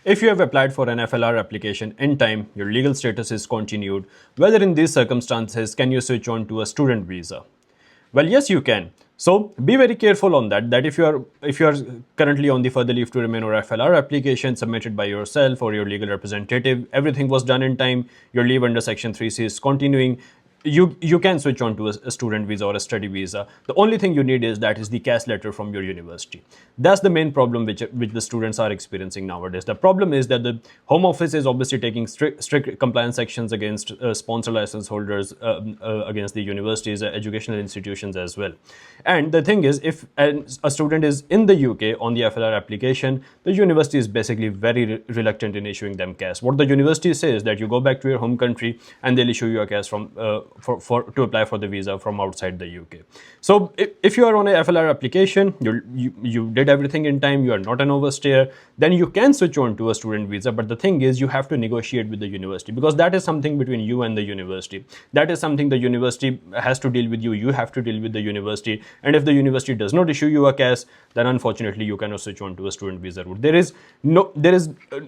If you have applied for an FLR application in time, your legal status is continued. Whether in these circumstances, can you switch on to a student visa? Well, yes, you can. So be very careful on that. That if you are currently on the further leave to remain or FLR application submitted by yourself or your legal representative, everything was done in time. Your leave under Section 3C is continuing. You can switch on to a student visa or a study visa. The only thing you need is the CAS letter from your university. That's the main problem which the students are experiencing nowadays. The problem is that the Home Office is obviously taking strict compliance actions against sponsor license holders, against the universities, educational institutions as well. And the thing is, if a student is in the UK on the FLR application, the university is basically very reluctant in issuing them CAS. What the university says that you go back to your home country and they'll issue you a CAS from to apply for the visa from outside the UK. So if you are on a FLR application, you did everything in time, you are not an overstayer, then you can switch on to a student visa. But the thing is, you have to negotiate with the university, because that is something between you and the university. That is something the university has to deal with you. You have to deal with the university. And if the university does not issue you a CAS, then unfortunately you cannot switch on to a student visa route. There is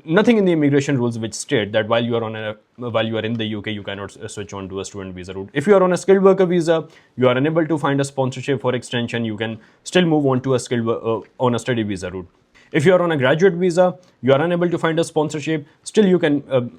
nothing in the immigration rules which state that while you are in the UK, you cannot switch on to a student visa route. If you are on a skilled worker visa, you are unable to find a sponsorship for extension, you can still move on to a on a study visa route. If you are on a graduate visa, you are unable to find a sponsorship, still you can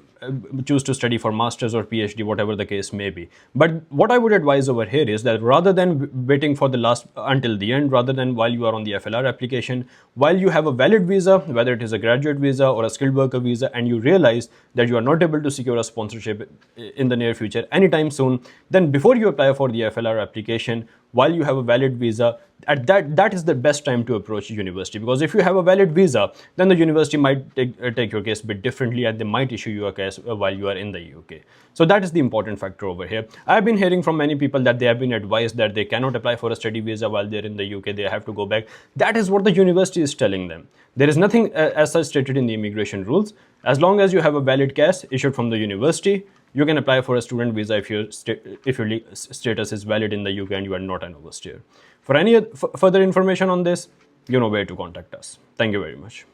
choose to study for masters or PhD, whatever the case may be. But what I would advise over here is that rather than waiting for the last until the end, rather than while you are on the FLR application, while you have a valid visa, whether it is a graduate visa or a skilled worker visa, and you realize that you are not able to secure a sponsorship in the near future anytime soon, then before you apply for the FLR application, while you have a valid visa, that is the best time to approach university. Because if you have a valid visa, then the university might take your case a bit differently, and they might issue you a case while you are in the UK. So that is the important factor over here. I've been hearing from many people that they have been advised that they cannot apply for a study visa while they're in the UK, they have to go back. That is what the university is telling them. There is nothing as such stated in the immigration rules. As long as you have a valid CAS issued from the university, you can apply for a student visa if your status is valid in the UK and you are not an overstayer. For any further information on this, you know where to contact us. Thank you very much.